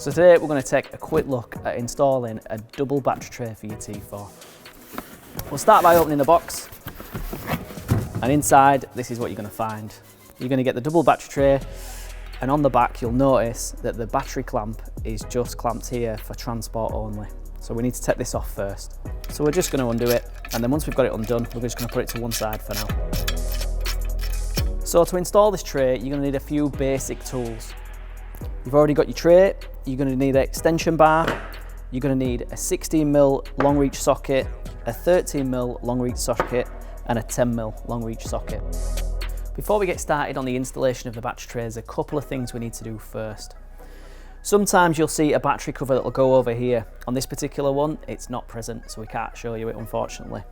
So today we're going to take a quick look at installing a double battery tray for your T4. We'll start by opening the box, and inside this is what you're going to find. You're going to get the double battery tray, and on the back you'll notice that the battery clamp is just clamped here for transport only. So we need to take this off first. So we're just going to undo it, and then once we've got it undone, we're just going to put it to one side for now. So to install this tray, you're going to need a few basic tools. You've already got your tray, you're going to need an extension bar, you're going to need a 16mm long reach socket, a 13mm long reach socket, and a 10mm long reach socket. Before we get started on the installation of the battery tray, there's a couple of things we need to do first. Sometimes you'll see a battery cover that will go over here. On this particular one, it's not present, so we can't show you it, unfortunately.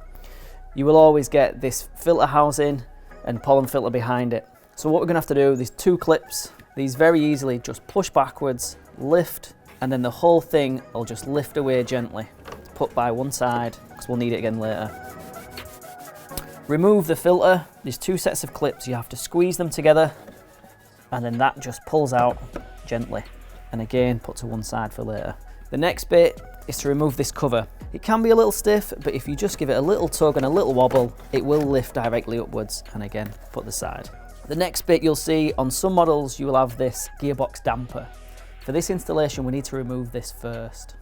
You will always get this filter housing and pollen filter behind it. So what we're going to have to do, there's two clips. These very easily just push backwards, lift, and then the whole thing will just lift away gently. It's put by one side, because we'll need it again later. Remove the filter. There's two sets of clips. You have to squeeze them together, and then that just pulls out gently. And again, put to one side for later. The next bit is to remove this cover. It can be a little stiff, but if you just give it a little tug and a little wobble, it will lift directly upwards, and again, put the side. The next bit you'll see on some models, you will have this Gearbox Damper. For this installation, we need to remove this first.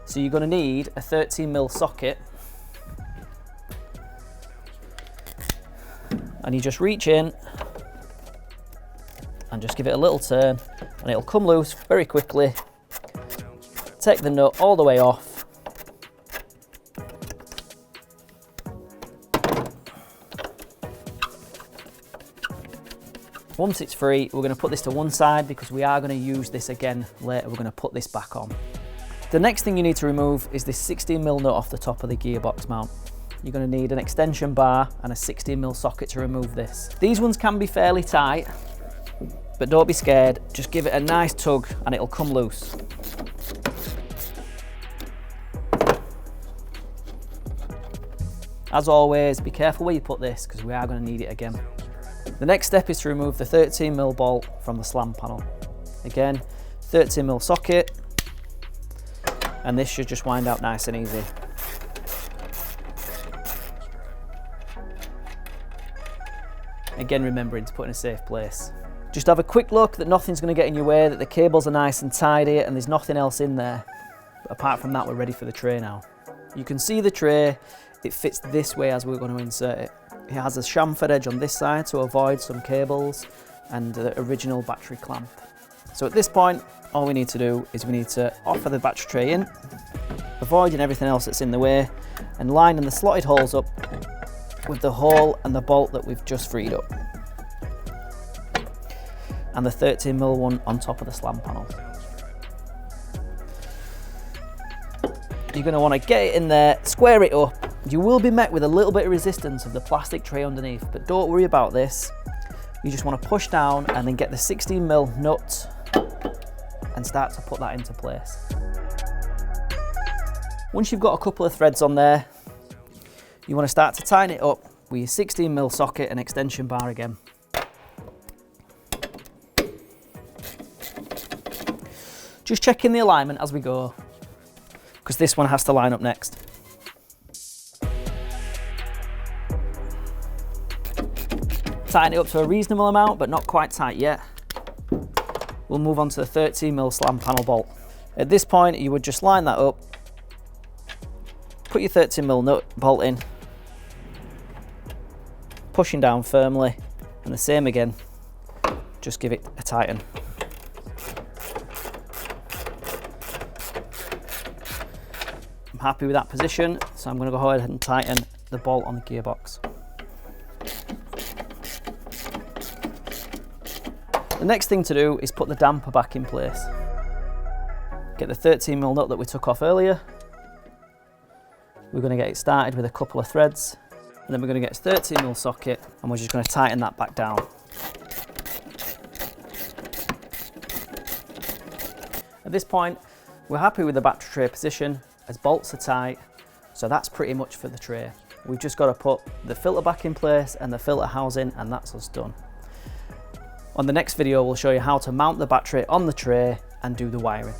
So you're going to need a 13mm socket, and you just reach in and just give it a little turn, and it'll come loose very quickly. Take the nut all the way off. Once it's free, we're going to put this to one side because we are going to use this again later. We're going to put this back on. The next thing you need to remove is this 16mm nut off the top of the gearbox mount. You're going to need an extension bar and a 16mm socket to remove this. These ones can be fairly tight, but don't be scared. Just give it a nice tug and it'll come loose. As always, be careful where you put this because we are going to need it again. The next step is to remove the 13mm bolt from the slam panel. Again, 13mm socket, and this should just wind out nice and easy. Again, remembering to put in a safe place. Just have a quick look that nothing's going to get in your way, that the cables are nice and tidy, and there's nothing else in there. But apart from that, we're ready for the tray now. You can see the tray, it fits this way as we're going to insert it. It has a chamfered edge on this side to avoid some cables and the original battery clamp. So at this point, all we need to do is we need to offer the battery tray in, avoiding everything else that's in the way, and lining the slotted holes up with the hole and the bolt that we've just freed up. And the 13mm one on top of the slam panel. You're going to want to get it in there, square it up. You will be met with a little bit of resistance of the plastic tray underneath, but don't worry about this. You just want to push down and then get the 16mm nut and start to put that into place. Once you've got a couple of threads on there, you want to start to tighten it up with your 16mm socket and extension bar again. Just checking the alignment as we go, because this one has to line up next. Tighten it up to a reasonable amount, but not quite tight yet. We'll move on to the 13mm slam panel bolt. At this point, you would just line that up, put your 13mm nut bolt in, pushing down firmly, and the same again, just give it a tighten. I'm happy with that position, so I'm going to go ahead and tighten the bolt on the gearbox. The next thing to do is put the damper back in place. Get the 13mm nut that we took off earlier. We're going to get it started with a couple of threads, and then we're going to get a 13mm socket, and we're just going to tighten that back down. At this point, we're happy with the battery tray position as bolts are tight, so that's pretty much for the tray. We've just got to put the filter back in place and the filter housing, and that's us done. On the next video, we'll show you how to mount the battery on the tray and do the wiring.